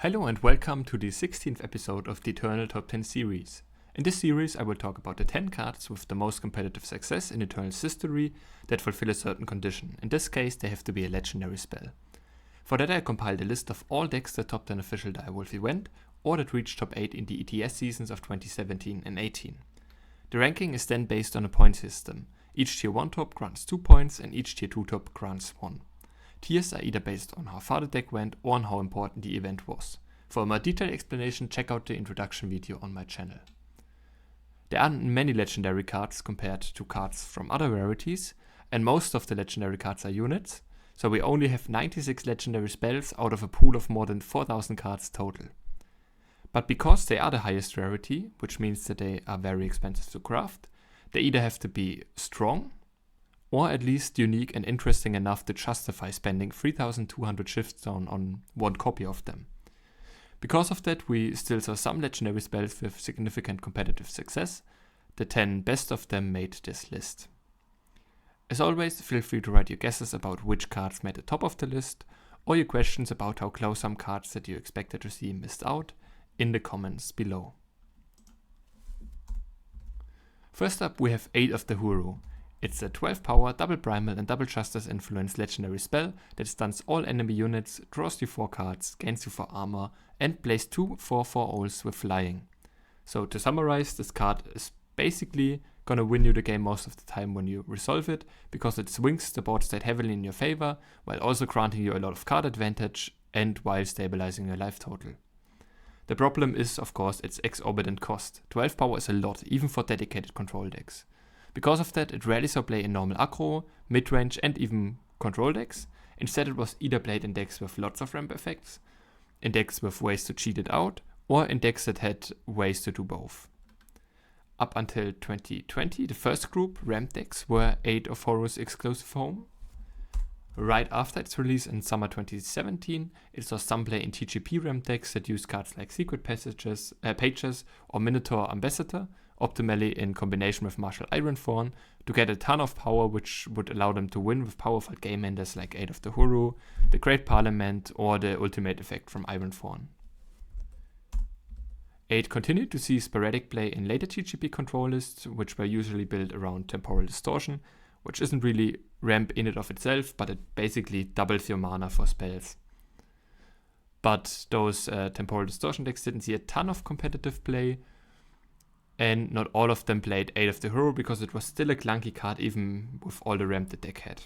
Hello and welcome to the 16th episode of the Eternal Top 10 series. In this series I will talk about the 10 cards with the most competitive success in Eternal's history that fulfill a certain condition. In this case they have to be a legendary spell. For that I compiled a list of all decks that topped an official Direwolf event or that reached top 8 in the ETS seasons of 2017 and 18. The ranking is then based on a point system. Each tier 1 top grants 2 points and each tier 2 top grants 1. Tiers are either based on how far the deck went or on how important the event was. For a more detailed explanation, check out the introduction video on my channel. There aren't many legendary cards compared to cards from other rarities, and most of the legendary cards are units, so we only have 96 legendary spells out of a pool of more than 4000 cards total. But because they are the highest rarity, which means that they are very expensive to craft, they either have to be strong, or at least unique and interesting enough to justify spending 3200 shiftstone on one copy of them. Because of that, we still saw some legendary spells with significant competitive success. The 10 best of them made this list. As always, feel free to write your guesses about which cards made the top of the list, or your questions about how close some cards that you expected to see missed out in the comments below. First up we have 8 of the Huru. It's a 12 power, double primal and double justice influence legendary spell that stuns all enemy units, draws you 4 cards, gains you 4 armor, and plays 2 4/4 owls with flying. So to summarize, this card is basically gonna win you the game most of the time when you resolve it, because it swings the board state heavily in your favor, while also granting you a lot of card advantage and while stabilizing your life total. The problem is, of course, its exorbitant cost. 12 power is a lot, even for dedicated control decks. Because of that, it rarely saw play in normal aggro, mid-range and even control decks. Instead it was either played in decks with lots of ramp effects, in decks with ways to cheat it out, or in decks that had ways to do both. Up until 2020, the first group, ramp decks, were 8 of Horu's exclusive home. Right after its release in summer 2017, it saw some play in TGP ramp decks that use cards like Secret Pages or Minotaur Ambassador, optimally in combination with Martial Ironthorn, to get a ton of power which would allow them to win with powerful game enders like 8 of the Huru, the Great Parliament or the ultimate effect from Ironthorn. 8 continued to see sporadic play in later TGP control lists, which were usually built around Temporal Distortion, which isn't really ramp in and of itself, but it basically doubles your mana for spells. But those Temporal Distortion decks didn't see a ton of competitive play, and not all of them played 8 of the Hero because it was still a clunky card even with all the ramp the deck had.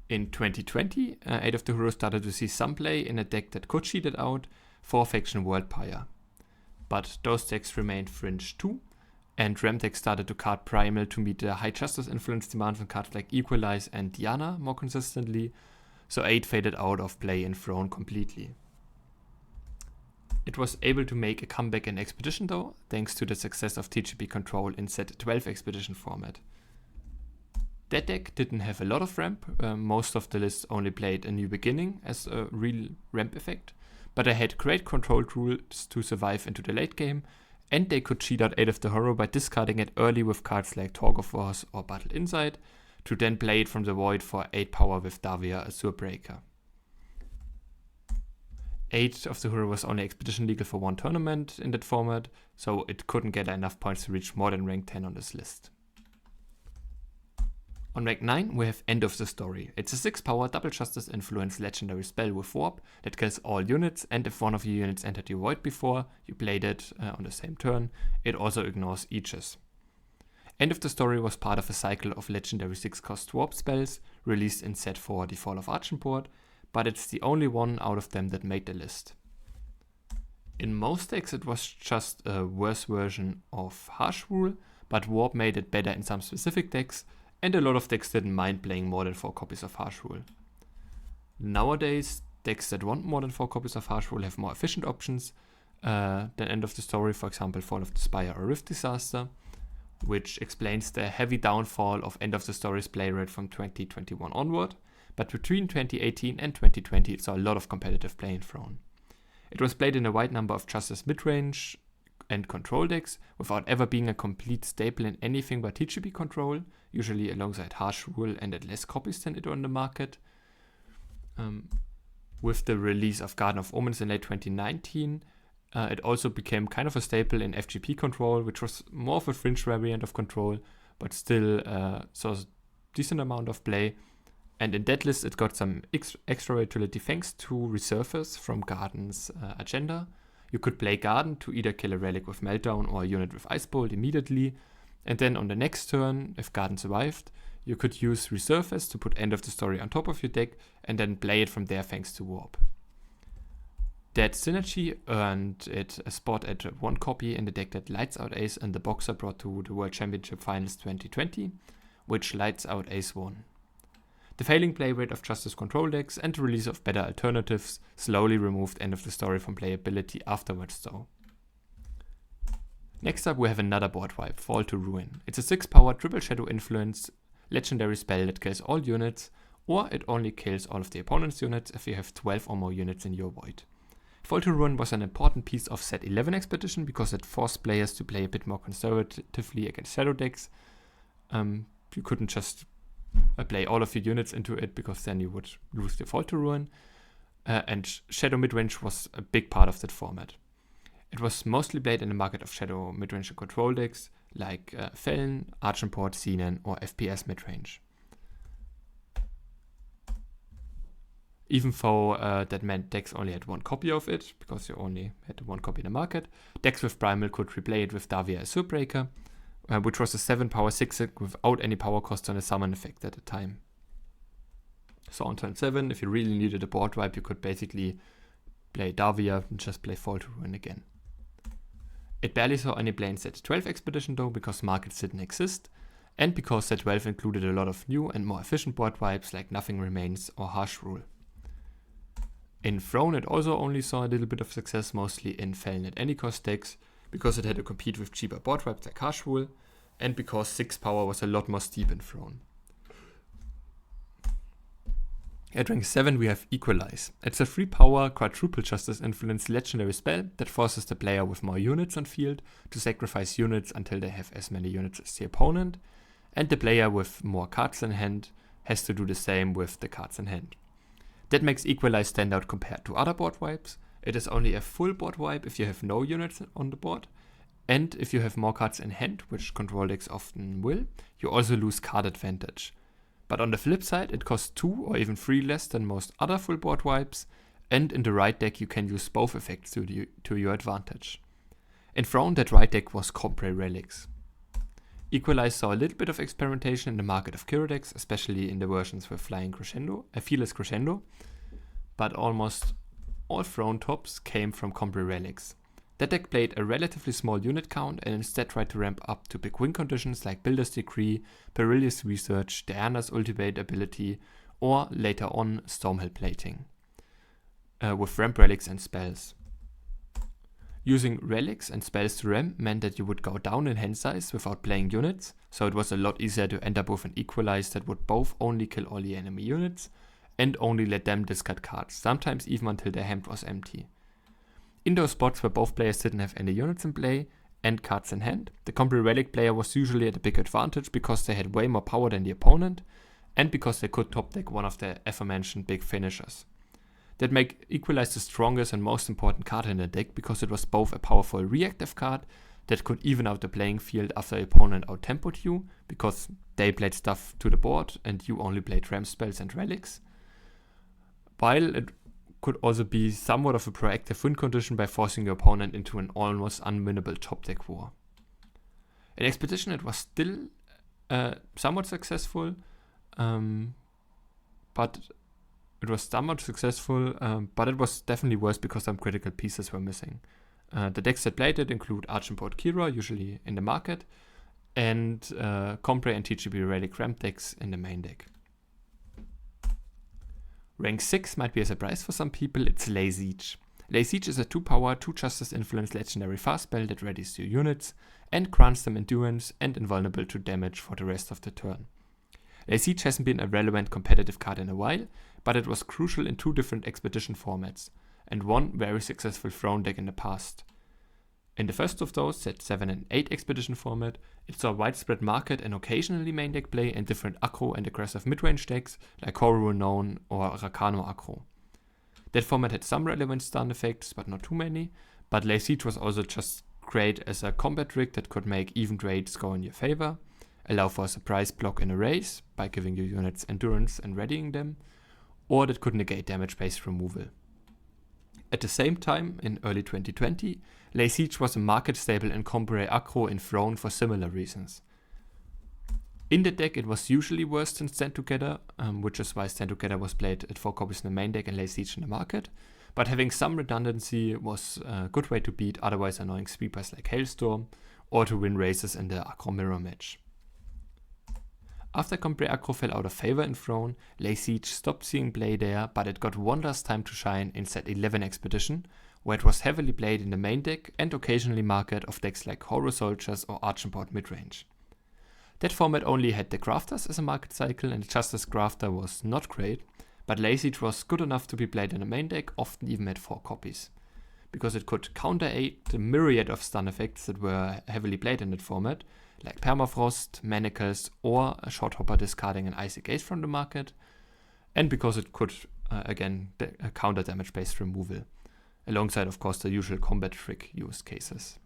In 2020, 8 of the Hero started to see some play in a deck that could cheat it out, 4-faction World Pyre. But those decks remained fringe too, and ramp decks started to card primal to meet the high justice influence demand from cards like Equalize and Diana more consistently, so 8 faded out of play in Throne completely. It was able to make a comeback in Expedition though, thanks to the success of TGP control in set 12 Expedition format. That deck didn't have a lot of ramp, most of the lists only played a New Beginning as a real ramp effect, but they had great control rules to survive into the late game, and they could cheat out 8 of the Horror by discarding it early with cards like Talk of Wars or Battle Insight, to then play it from the void for 8 power with Davia Azure Breaker. 8 of the Hero was only Expedition legal for 1 tournament in that format, so it couldn't get enough points to reach more than rank 10 on this list. On rank 9 we have End of the Story. It's a 6 power double justice influence legendary spell with warp that kills all units, and if one of your units entered your void before you played it on the same turn, it also ignores Aegis. End of the Story was part of a cycle of legendary 6-cost warp spells released in set 4 The Fall of Archenport, but it's the only one out of them that made the list. In most decks it was just a worse version of Harsh Rule, but Warp made it better in some specific decks, and a lot of decks didn't mind playing more than 4 copies of Harsh Rule. Nowadays, decks that want more than 4 copies of Harsh Rule have more efficient options than End of the Story, for example Fall of the Spire or Rift Disaster, which explains the heavy downfall of End of the Story's play rate from 2021 onward. But between 2018 and 2020 it saw a lot of competitive play in Throne. It was played in a wide number of Justice midrange and control decks, without ever being a complete staple in anything but TGP control, usually alongside Harsh Rule and at less copies than it on the market. With the release of Garden of Omens in late 2019, it also became kind of a staple in FGP Control, which was more of a fringe variant of Control, but still saw a decent amount of play. And in that list, it got some extra utility thanks to resurface from Garden's agenda. You could play Garden to either kill a relic with Meltdown or a unit with Ice Bolt immediately, and then on the next turn, if Garden survived, you could use Resurface to put End of the Story on top of your deck and then play it from there thanks to Warp. That synergy earned it a spot at 1 copy in the deck that Lights Out Ace and the Boxer brought to the World Championship Finals 2020, which Lights Out Ace won. The failing play rate of Justice Control decks and the release of better alternatives slowly removed End of the Story from playability afterwards though. Next up we have another board wipe, Fall to Ruin. It's a 6-power triple shadow influence legendary spell that kills all units, or it only kills all of the opponent's units if you have 12 or more units in your void. Fall to Ruin was an important piece of Set 11 Expedition because it forced players to play a bit more conservatively against shadow decks. You couldn't just play all of your units into it because then you would lose the Fall to Ruin. And Shadow Midrange was a big part of that format. It was mostly played in the market of Shadow Midrange and Control decks like Felon, Archimport, Xenon, or FPS Midrange. Even though that meant decks only had 1 copy of it, because you only had 1 copy in the market, decks with Primal could replay it with Davia as Surbreaker, which was a 7-power 6-6 without any power cost on a summon effect at the time. So on turn 7, if you really needed a board wipe, you could basically play Davia and just play Fall to Ruin again. It barely saw any play in Set 12 Expedition though, because markets didn't exist, and because Set 12 included a lot of new and more efficient board wipes like Nothing Remains or Harsh Rule. In Throne it also only saw a little bit of success, mostly in Felon at any cost decks, because it had to compete with cheaper board wipes like Harsh Rule, and because 6 power was a lot more steep in Throne. At rank 7 we have Equalize. It's a 3-power quadruple justice influence legendary spell that forces the player with more units on field to sacrifice units until they have as many units as the opponent, and the player with more cards in hand has to do the same with the cards in hand. That makes Equalize stand out compared to other board wipes. It is only a full board wipe if you have no units on the board, and if you have more cards in hand, which control decks often will, you also lose card advantage. But on the flip side, it costs 2 or even 3 less than most other full board wipes, and in the right deck you can use both effects to your advantage. In Throne, that right deck was Compre Relics. Equalize saw a little bit of experimentation in the market of Kiro decks, especially in the versions with Fearless Crescendo, but almost all Throne tops came from Compre Relics. That deck played a relatively small unit count and instead tried to ramp up to big win conditions like Builder's Decree, Perilous Research, Diana's Ultimate ability, or later on Stormhell Plating, with ramp relics and spells. Using relics and spells to ramp meant that you would go down in hand size without playing units, so it was a lot easier to end up with an Equalize that would both only kill all the enemy units and only let them discard cards, sometimes even until their hand was empty. In those spots where both players didn't have any units in play and cards in hand, the Compre Relic player was usually at a big advantage because they had way more power than the opponent and because they could top deck one of the aforementioned big finishers. That made Equalize the strongest and most important card in the deck because it was both a powerful reactive card that could even out the playing field after the opponent out-tempoed you because they played stuff to the board and you only played ramp spells and relics, while it could also be somewhat of a proactive win condition by forcing your opponent into an almost unwinnable top deck war. In Expedition it was still somewhat successful, but it was definitely worse because some critical pieces were missing. The decks that played it include Archimport Kira, usually in the market, and Compre and TGB Relic ramp decks in the main deck. Rank 6 might be a surprise for some people, it's Lay Siege. Lay Siege is a 2-power, 2-justice influence legendary fast spell that readies your units and grants them endurance and invulnerable to damage for the rest of the turn. Lay Siege hasn't been a relevant competitive card in a while, but it was crucial in 2 different Expedition formats, and one very successful Throne deck in the past. In the first of those, Set 7 and 8 Expedition format, it saw widespread market and occasionally main deck play in different aggro and aggressive midrange decks like Horror Known or Rakano aggro. That format had some relevant stun effects, but not too many. But Lay Siege was also just great as a combat trick that could make even trades go in your favor, allow for a surprise block in a race by giving your units endurance and readying them, or that could negate damage-based removal. At the same time, in early 2020, Lay Siege was a market staple in combo aggro in Throne for similar reasons. In the deck, it was usually worse than Stand Together, which is why Stand Together was played at 4 copies in the main deck and Lay Siege in the market. But having some redundancy was a good way to beat otherwise annoying sweepers like Hailstorm, or to win races in the aggro mirror match. After Compre Aggro fell out of favor in Throne, Lay Siege stopped seeing play there, but it got one last time to shine in Set 11 Expedition, where it was heavily played in the main deck and occasionally market of decks like Horror Soldiers or Archenport midrange. That format only had the Crafters as a market cycle, and the Justice Crafter was not great, but Lay Siege was good enough to be played in the main deck, often even at 4 copies. Because it could counter-aid the myriad of stun effects that were heavily played in that format, like Permafrost, Manacles, or a Short Hopper discarding an Icy Gaze from the market, and because it could, counter damage-based removal, alongside of course the usual combat trick use cases.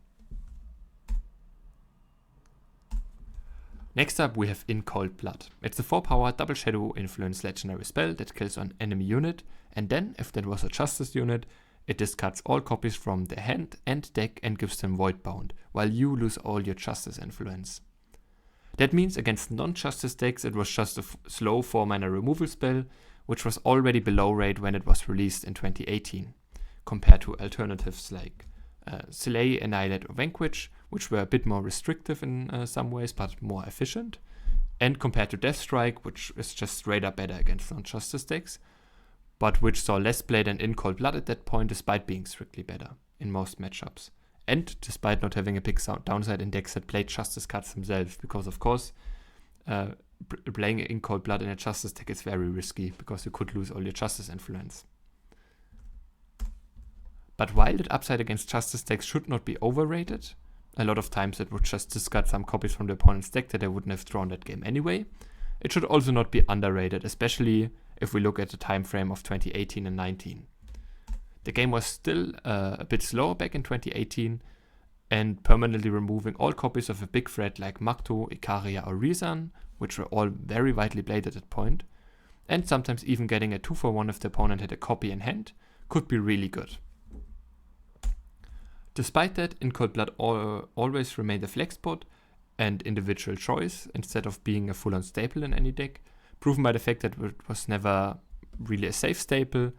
Next up we have In Cold Blood. It's a 4-power double shadow influence legendary spell that kills an enemy unit, and then, if that was a Justice unit, it discards all copies from the hand and deck and gives them Voidbound, while you lose all your Justice influence. That means against non-Justice decks it was just a slow 4-mana removal spell, which was already below rate when it was released in 2018, compared to alternatives like Slay, Annihilate or Vanquish, which were a bit more restrictive in some ways but more efficient, and compared to Deathstrike, which is just straight up better against non-Justice decks, but which saw less play than In Cold Blood at that point despite being strictly better in most matchups. And despite not having a big downside in decks that played Justice cards themselves, because of course playing In Cold Blood in a Justice deck is very risky, because you could lose all your Justice influence. But while that upside against Justice decks should not be overrated, a lot of times it would just discard some copies from the opponent's deck that they wouldn't have drawn that game anyway, it should also not be underrated, especially if we look at the time frame of 2018 and 19. The game was still a bit slower back in 2018, and permanently removing all copies of a big threat like Makto, Ikaria or Rizan, which were all very widely played at that point, and sometimes even getting a 2-for-1 if the opponent had a copy in hand, could be really good. Despite that, In Cold Blood always remained a flex spot and individual choice instead of being a full-on staple in any deck, proven by the fact that it was never really a safe staple,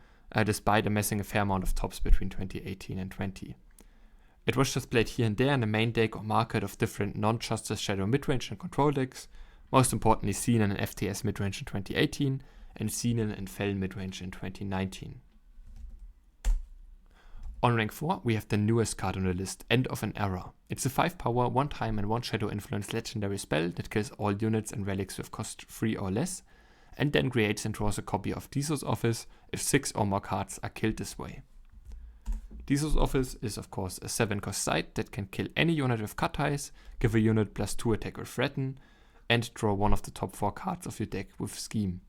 despite amassing a fair amount of tops between 2018 and 20. It was just played here and there in the main deck or market of different non-Justice Shadow midrange and control decks, most importantly Xenon and FTS midrange in 2018 and Xenon and Fel midrange in 2019. On rank 4, we have the newest card on the list, End of an Era. It's a 5-power, 1-time and 1-shadow influence legendary spell that kills all units and relics with cost 3 or less, and then creates and draws a copy of Diso's Office if 6 or more cards are killed this way. Diso's Office is of course a 7-cost site that can kill any unit with cut ties, give a unit +2 attack or threaten, and draw one of the top 4 cards of your deck with Scheme.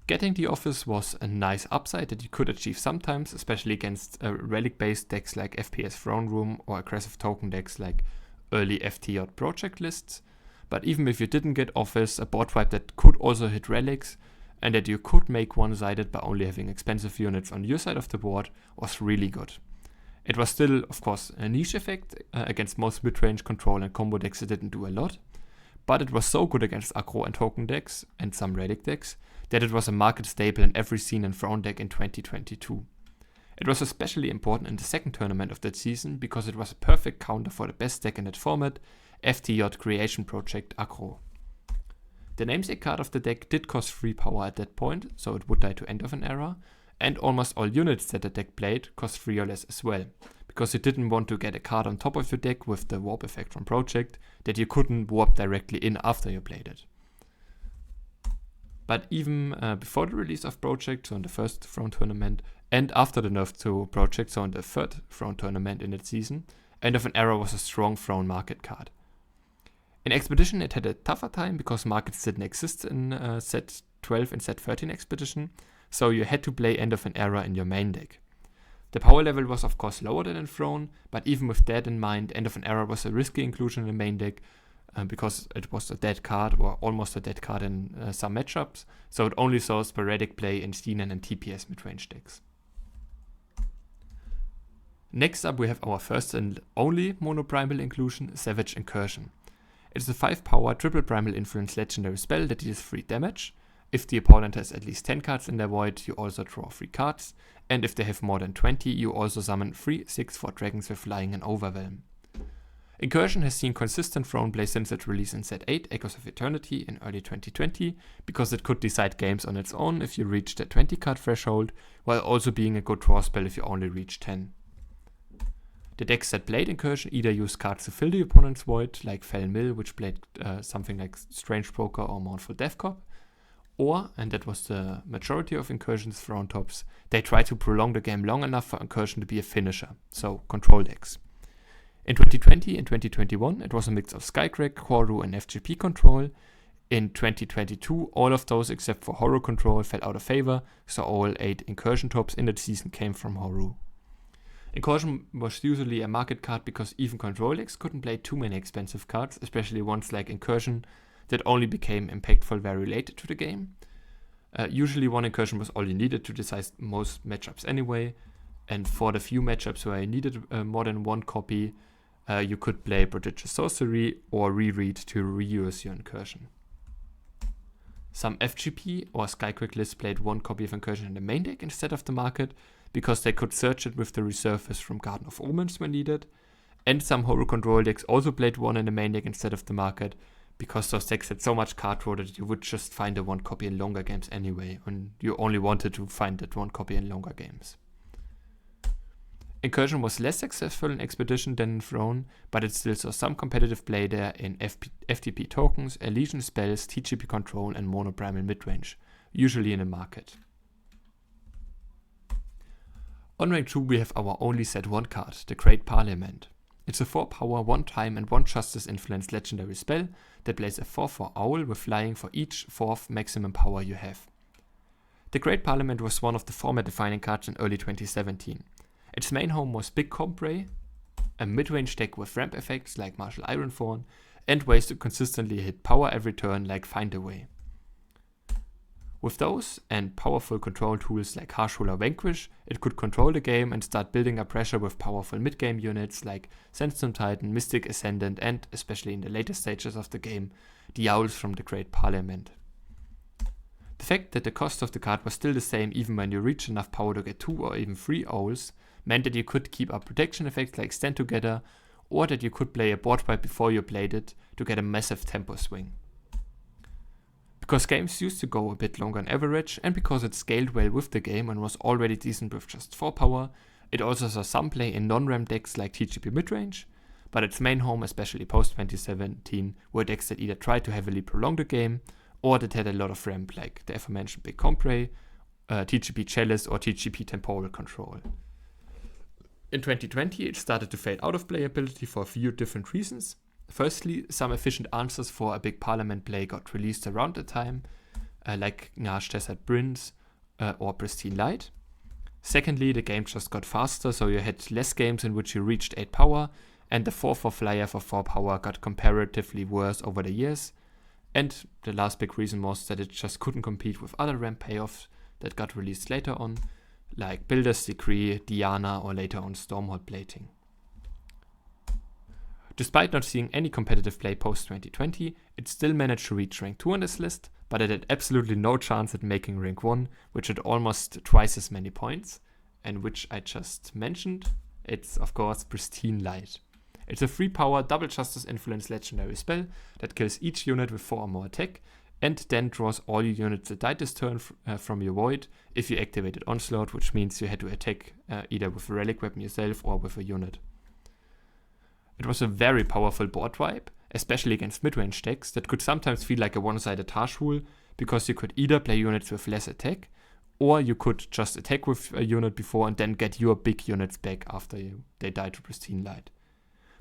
Getting the Office was a nice upside that you could achieve sometimes, especially against relic-based decks like FPS Throne Room or aggressive token decks like early FTJ project lists. But even if you didn't get Office, a board wipe that could also hit relics, and that you could make one-sided by only having expensive units on your side of the board, was really good. It was still, of course, a niche effect. Against most mid-range control and combo decks it didn't do a lot, but it was so good against aggro and token decks and some relic decks that it was a market staple in every Scene and Throne deck in 2022. It was especially important in the second tournament of that season because it was a perfect counter for the best deck in that format, FTJ Creation Project Aggro. The namesake card of the deck did cost 3 power at that point, so it would die to End of an Era, and almost all units that the deck played cost 3 or less as well, because you didn't want to get a card on top of your deck with the warp effect from Project that you couldn't warp directly in after you played it. But even before the release of Project, so in the first Throne tournament, and after the nerf to Project, so in the third Throne tournament in that season, End of an Era was a strong Throne market card. In Expedition it had a tougher time because markets didn't exist in set 12 and set 13 Expedition, so you had to play End of an Era in your main deck. The power level was of course lower than in Throne, but even with that in mind, End of an Era was a risky inclusion in the main deck because it was a dead card or almost a dead card in some matchups, so it only saw sporadic play in Steenen and TPS midrange decks. Next up we have our first and only mono-primal inclusion, Savage Incursion. It's a 5-power triple primal influence legendary spell that deals 3 damage. If the opponent has at least 10 cards in their void, you also draw 3 cards, and if they have more than 20, you also summon 3 6/4 dragons with Flying and Overwhelm. Incursion has seen consistent Throne play since its release in Set 8, Echoes of Eternity, in early 2020, because it could decide games on its own if you reached the 20 card threshold, while also being a good draw spell if you only reach 10. The decks that played Incursion either used cards to fill the opponent's void, like Fell Mill, which played something like Strange Broker or Mournful Death Cop, or, and that was the majority of Incursion's Throne tops, they tried to prolong the game long enough for Incursion to be a finisher, so control decks. In 2020 and 2021, it was a mix of Skycrack, Koru, and FGP control. In 2022, all of those except for Horror control fell out of favor, so all 8 Incursion tops in that season came from Horror. Incursion was usually a market card because even control decks couldn't play too many expensive cards, especially ones like Incursion that only became impactful very late to the game. Usually one Incursion was all you needed to decide most matchups anyway, and for the few matchups where you needed more than one copy, you could play Prodigious Sorcery or reread to reuse your Incursion. Some FGP or Skycrack lists played one copy of Incursion in the main deck instead of the market, because they could search it with the resurface from Garden of Omens when needed, and some Horror control decks also played one in the main deck instead of the market, because those decks had so much card draw that you would just find the one copy in longer games anyway, and you only wanted to find that one copy in longer games. Incursion was less successful in Expedition than in Throne, but it still saw some competitive play there in FTP tokens, Elysian spells, TGP control, and mono-primal midrange, usually in the market. On rank 2 we have our only set 1 card, the Great Parliament. It's a 4-power, 1 time and 1 justice influence legendary spell that plays a 4/4 owl with flying for each 4th maximum power you have. The Great Parliament was one of the format defining cards in early 2017. Its main home was Big Compray, a midrange deck with ramp effects like Martial Ironthorn, and ways to consistently hit power every turn like Find a Way. With those and powerful control tools like Harsh Ruler Vanquish, it could control the game and start building up pressure with powerful mid-game units like Sandstorm Titan, Mystic Ascendant, and, especially in the later stages of the game, the Owls from the Great Parliament. The fact that the cost of the card was still the same even when you reached enough power to get 2 or even 3 Owls meant that you could keep up protection effects like Stand Together, or that you could play a board wipe before you played it to get a massive tempo swing. Because games used to go a bit longer on average, and because it scaled well with the game and was already decent with just 4 power, it also saw some play in non-ramp decks like TGP midrange, but its main home, especially post-2017, were decks that either tried to heavily prolong the game, or that had a lot of ramp like the aforementioned Big Compray, TGP Chalice, or TGP Temporal Control. In 2020 it started to fade out of playability for a few different reasons. Firstly, some efficient answers for a Big Parliament play got released around the time, like Nash Desert Prince or Pristine Light. Secondly, the game just got faster, so you had less games in which you reached 8 power, and the 4/4 flyer for 4 power got comparatively worse over the years. And the last big reason was that it just couldn't compete with other ramp payoffs that got released later on, like Builder's Decree, Diana, or later on Stormhold Plating. Despite not seeing any competitive play post-2020, it still managed to reach rank 2 on this list, but it had absolutely no chance at making rank 1, which had almost twice as many points, and which I just mentioned. It's of course Pristine Light. It's a 3-power double justice influence legendary spell that kills each unit with 4 or more attack, and then draws all your units that died this turn from your void if you activated Onslaught, which means you had to attack either with a relic weapon yourself or with a unit. It was a very powerful board wipe, especially against midrange decks that could sometimes feel like a one-sided Harsh Rule, because you could either play units with less attack, or you could just attack with a unit before and then get your big units back after they died to Pristine Light.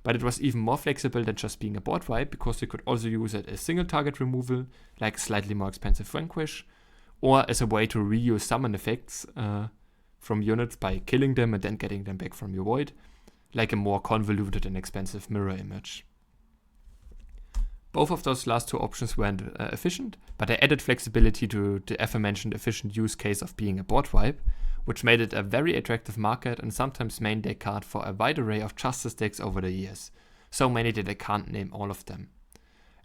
But it was even more flexible than just being a board wipe, because you could also use it as single target removal, like slightly more expensive Vanquish, or as a way to reuse summon effects from units by killing them and then getting them back from your void, like a more convoluted and expensive mirror image. Both of those last two options weren't efficient, but they added flexibility to the aforementioned efficient use case of being a board wipe, which made it a very attractive market and sometimes main deck card for a wide array of Justice decks over the years, so many that I can't name all of them.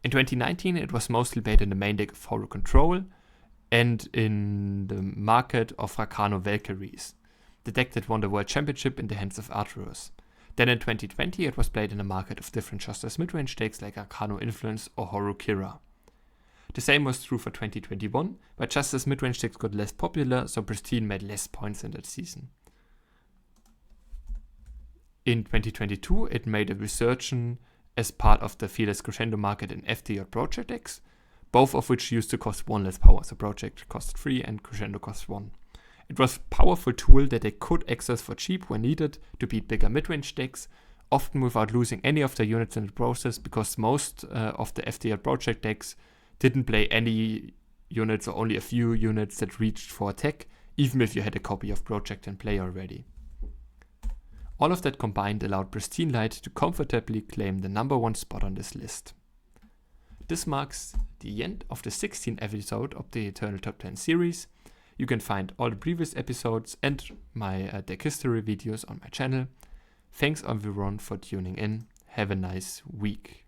In 2019 it was mostly played in the main deck of Horror Control and in the market of Rakano Valkyries, the deck that won the World Championship in the hands of Arturus. Then in 2020 it was played in a market of different Justice midrange decks like Arcano Influence or Horror Kira. The same was true for 2021, but Justice midrange decks got less popular, so Pristine made less points in that season. In 2022 it made a resurgence as part of the Fearless Crescendo market in FD or Project decks, both of which used to cost 1 less power, so Project cost 3 and Crescendo cost 1. It was a powerful tool that they could access for cheap when needed to beat bigger midrange decks, often without losing any of their units in the process, because most of the FDL Project decks didn't play any units or only a few units that reached for attack, even if you had a copy of Project in play already. All of that combined allowed Pristine Light to comfortably claim the #1 spot on this list. This marks the end of the 16th episode of the Eternal Top 10 series. You can find all the previous episodes and my deck history videos on my channel. Thanks everyone for tuning in. Have a nice week.